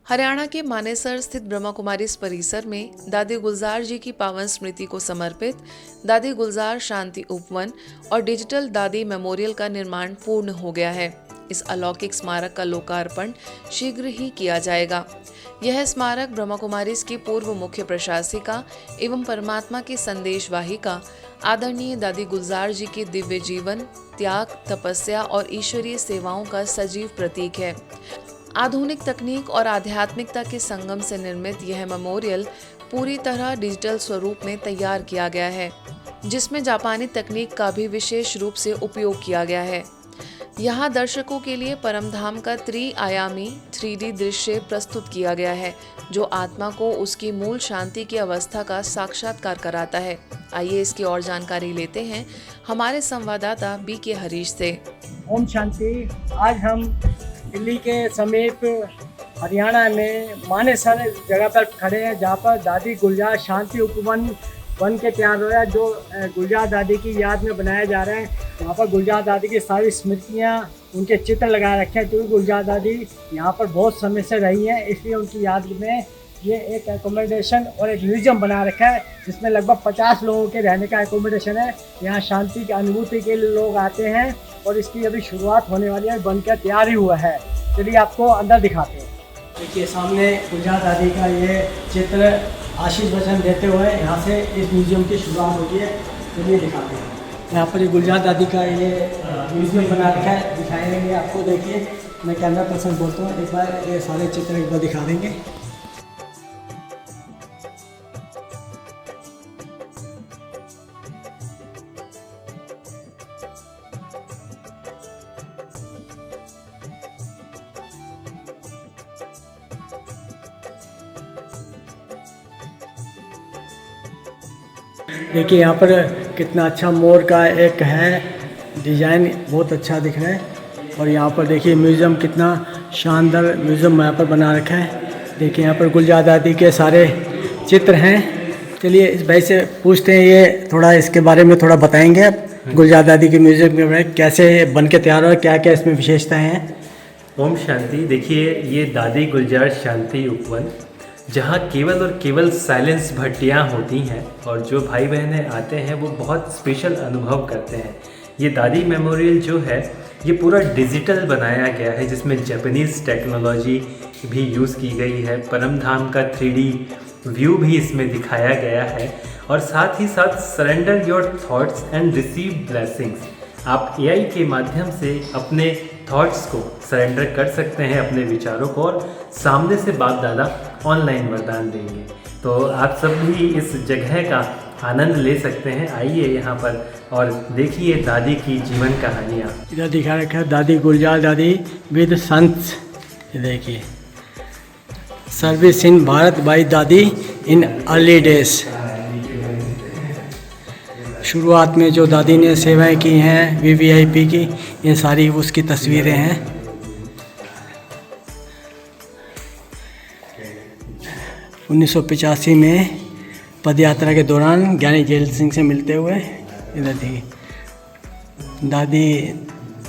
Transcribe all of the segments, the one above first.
हरियाणा के मानेसर स्थित ब्रह्मा कुमारी परिसर में दादी गुलजार जी की पावन स्मृति को समर्पित दादी गुलजार शांति उपवन और डिजिटल दादी मेमोरियल का निर्माण पूर्ण हो गया है। इस अलौकिक स्मारक का लोकार्पण शीघ्र ही किया जाएगा। यह स्मारक ब्रह्मा कुमारी की पूर्व मुख्य प्रशासिका एवं परमात्मा की संदेशवाहिका आदरणीय दादी गुलजार जी के दिव्य जीवन, त्याग, तपस्या और ईश्वरीय सेवाओं का सजीव प्रतीक है। आधुनिक तकनीक और आध्यात्मिकता के संगम से निर्मित यह मेमोरियल पूरी तरह डिजिटल स्वरूप में तैयार किया गया है, जिसमें जापानी तकनीक का भी विशेष रूप से उपयोग किया गया है। यहाँ दर्शकों के लिए परमधाम का त्रि-आयामी 3D दृश्य प्रस्तुत किया गया है, जो आत्मा को उसकी मूल शांति की अवस्था का साक्षात्कार कराता है। आइए इसकी और जानकारी लेते हैं हमारे संवाददाता BK हरीश से। ओम शांति। आज हम दिल्ली के समीप हरियाणा में मानेसर जगह पर खड़े हैं, जहाँ पर दादी गुलजार शांति उपवन बन के तैयार हो रहा है, जो गुलजार दादी की याद में बनाया जा रहा है। यहाँ पर गुलजार दादी की सारी स्मृतियाँ, उनके चित्र लगा रखे हैं, क्योंकि गुलजार दादी यहाँ पर बहुत समय से रही हैं, इसलिए उनकी याद में ये एक एकोमोडेशन और एक म्यूजियम बना रखा है, जिसमें लगभग 50 लोगों के रहने का एकोमोडेशन है। यहाँ शांति की अनुभूति के लिए लोग आते हैं और इसकी अभी शुरुआत होने वाली है, बनकर तैयार ही हुआ है। चलिए आपको अंदर दिखाते हैं। देखिए सामने गुलजार दादी का ये चित्र आशीष वचन देते हुए यहाँ से इस म्यूजियम की शुरुआत होती है। चलिए दिखाते हैं। यहाँ पर गुलजार दादी का ये म्यूजियम बना रखा है, दिखाएंगे आपको। देखिए मैं कैमरा पर्सन बोलता हूँ, एक बार ये सारे चित्र एक बार दिखा देंगे। देखिए यहाँ पर कितना अच्छा मोर का एक है डिज़ाइन, बहुत अच्छा दिख रहा है। और यहाँ पर देखिए म्यूज़ियम कितना शानदार म्यूज़ियम यहाँ पर बना रखा है। देखिए यहाँ पर गुलजार दादी के सारे चित्र हैं। चलिए इस भाई से पूछते हैं, ये थोड़ा इसके बारे में थोड़ा बताएंगे आप। गुलजार दादी के म्यूज़ियम के बारे में कैसे बन के तैयार हुआ, क्या क्या इसमें विशेषताएँ हैं? ओम शांति। देखिए ये दादी गुलजार शांति उपवन, जहाँ केवल और केवल साइलेंस भट्टियाँ होती हैं और जो भाई बहनें आते हैं वो बहुत स्पेशल अनुभव करते हैं। ये दादी मेमोरियल जो है ये पूरा डिजिटल बनाया गया है, जिसमें जापानीज़ टेक्नोलॉजी भी यूज़ की गई है। परमधाम का 3D व्यू भी इसमें दिखाया गया है और साथ ही साथ surrender your thoughts and receive blessings. आप AI के माध्यम से अपने थॉट्स को सरेंडर कर सकते हैं, अपने विचारों को, और सामने से बाप दादा ऑनलाइन वरदान देंगे। तो आप सब भी इस जगह का आनंद ले सकते हैं। आइए यहाँ पर और देखिए दादी की जीवन कहानियाँ। इधर दिखा रखा है दादी गुलजार दादी विद संत। देखिए सर्विस इन भारत बाई दादी इन अर्ली डेज। शुरुआत में जो दादी ने सेवाएं की हैं VVIP की, ये सारी उसकी तस्वीरें हैं। उन्नीस 1985 में पदयात्रा के दौरान ज्ञानी जैल सिंह से मिलते हुए। इधर देखिए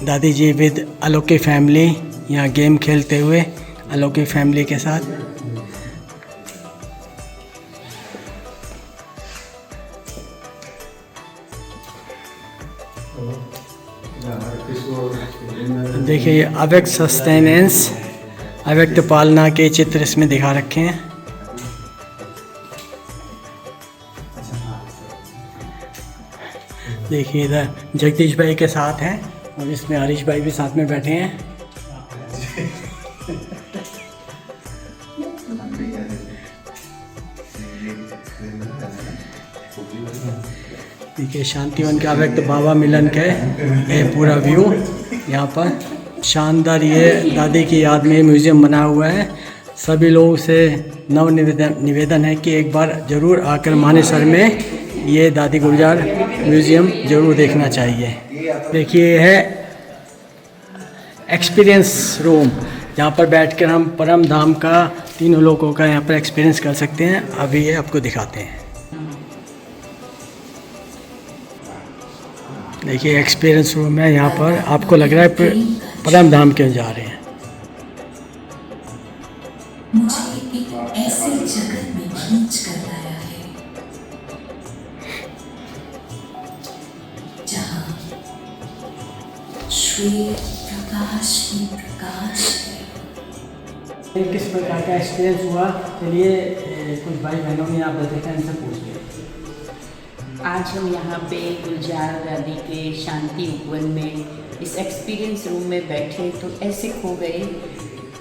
दादी जी विद अलौकिक फैमिली, यहाँ गेम खेलते हुए अलौकिक फैमिली के साथ। देखिए अव्यक्त सस्टेनेंस, अव्यक्त पालना के चित्र इसमें दिखा रखे हैं। देखिए इधर जगदीश भाई के साथ हैं और इसमें हरीश भाई भी साथ में बैठे हैं। देखिए शांतिवन के अव्यक्त बाबा मिलन के ये पूरा व्यू। यहाँ पर शानदार ये दादी की याद में म्यूज़ियम बना हुआ है। सभी लोगों से निवेदन है कि एक बार ज़रूर आकर मानेसर में ये दादी गुलजार म्यूज़ियम ज़रूर देखना चाहिए। देखिए ये है एक्सपीरियंस रूम, जहाँ पर बैठकर हम परम धाम का तीनों लोगों का यहाँ पर एक्सपीरियंस कर सकते हैं। अभी ये आपको दिखाते हैं। देखिए एक्सपीरियंस रूम है, यहाँ पर आपको लग रहा है परम धाम के जा रहे हैं। मुझे एक ऐसे जगत में खींच कर लाया है जहाँ श्वेत प्रकाश ही प्रकाश है। किस प्रकार का एक्सपीरियंस हुआ, चलिए कुछ भाई बहनों ने आप बताते हैं, इनसे पूछ लिया। आज हम यहाँ पे गुलजार दादी के शांति उपवन में इस एक्सपीरियंस रूम में बैठे तो ऐसे खो गए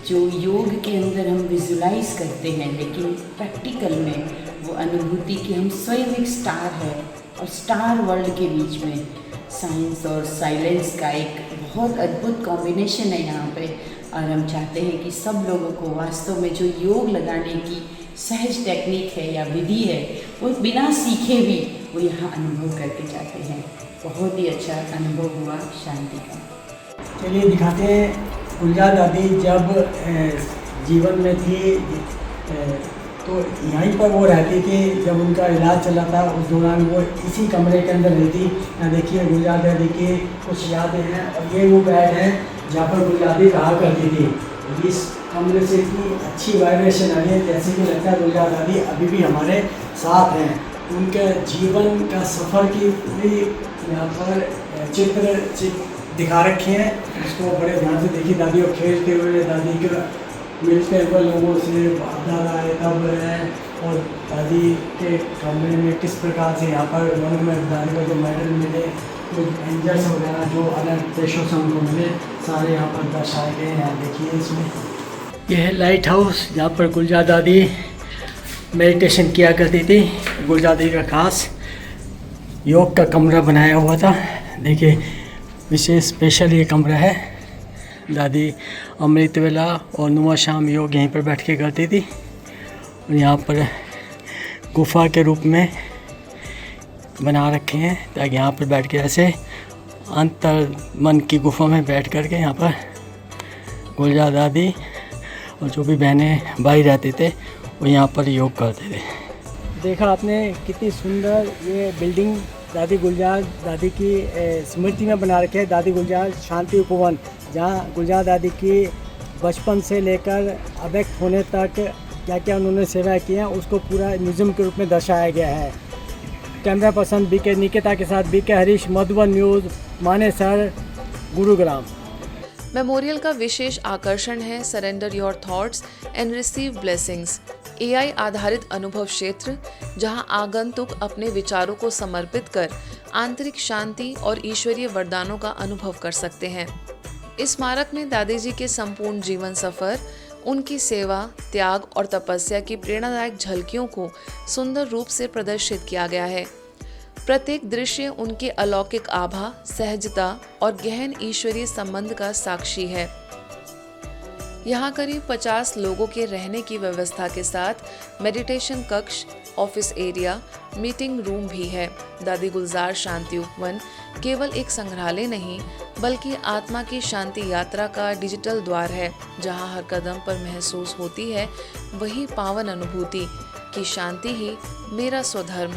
जो योग के अंदर हम विजुलाइज करते हैं, लेकिन प्रैक्टिकल में वो अनुभूति कि हम स्वयं एक स्टार है और स्टार वर्ल्ड के बीच में साइंस और साइलेंस का एक बहुत अद्भुत कॉम्बिनेशन है यहाँ पे। और हम चाहते हैं कि सब लोगों को वास्तव में जो योग लगाने की सहज टेक्निक है या विधि है वो बिना सीखे भी वो यहाँ अनुभव करके जाते हैं। बहुत ही अच्छा अनुभव हुआ शांति का। चलिए दिखाते हैं। गुलजार दादी जब जीवन में थी तो यहीं पर वो रहती थी। जब उनका इलाज चला था उस दौरान वो इसी कमरे के अंदर रहती। यहाँ देखिए गुलजार दादी की कुछ यादें हैं और ये वो बेड है जहाँ पर गुलजार दादी रहा करती थी। इस कमरे से इतनी अच्छी वाइब्रेशन आ रही है जैसे कि लगता है गुलजार दादी अभी भी हमारे साथ हैं। उनके जीवन का सफ़र की पूरी यहाँ पर चित्र दिखा रखे हैं, इसको बड़े ध्यान से देखिए। दादी को खेलते हुए, दादी का मिलते हुए लोगों से, दादा आए तब है और दादी के कमरे में किस प्रकार से यहाँ पर लोगों में दादी को जो मेडल मिले, कुछ एंजल्स वगैरह जो अलग देशों से उनको मिले, सारे यहाँ पर दर्शाए गए हैं। देखिए इसमें यह है लाइट हाउस जहाँ पर गुलजार दादी मेडिटेशन किया करती थी। गुलजार दादी का खास योग का कमरा बनाया हुआ था। देखिए विशेष स्पेशल ये कमरा है। दादी अमृत वेला और नुमा शाम योग यहीं पर बैठ के करती थी। और यहाँ पर गुफा के रूप में बना रखे हैं ताकि यहाँ पर बैठ के ऐसे अंतर मन की गुफा में बैठ कर के यहाँ पर गुलजार दादी और जो भी बहनें भाई रहते थे वो यहाँ पर योग करते थे। देखा आपने कितनी सुंदर ये बिल्डिंग दादी गुलजार दादी की स्मृति में बना रखे है। दादी गुलजार शांति उपवन, जहाँ गुलजार दादी की बचपन से लेकर अव्यक्त होने तक क्या क्या उन्होंने सेवा की है उसको पूरा म्यूजियम के रूप में दर्शाया गया है। कैमरा पर्सन बीके निकिता के साथ BK Harish, Madhuban news, Manesar, Gurugram. Memorial का विशेष आकर्षण है surrender your thoughts and receive blessings, AI आधारित अनुभव क्षेत्र जहां आगंतुक अपने विचारों को समर्पित कर आंतरिक शांति और ईश्वरीय वरदानों का अनुभव कर सकते हैं। इस स्मारक में दादी जी के संपूर्ण जीवन सफर, उनकी सेवा, त्याग और तपस्या की प्रेरणादायक झलकियों को सुंदर रूप से प्रदर्शित किया गया है। प्रत्येक दृश्य उनके अलौकिक आभा, सहजता और गहन ईश्वरीय संबंध का साक्षी है। यहाँ करीब 50 लोगों के रहने की व्यवस्था के साथ मेडिटेशन कक्ष, ऑफिस एरिया, मीटिंग रूम भी है। दादी गुलजार शांति उपवन केवल एक संग्रहालय नहीं बल्कि आत्मा की शांति यात्रा का डिजिटल द्वार है, जहाँ हर कदम पर महसूस होती है वही पावन अनुभूति कि शांति ही मेरा स्वधर्म है।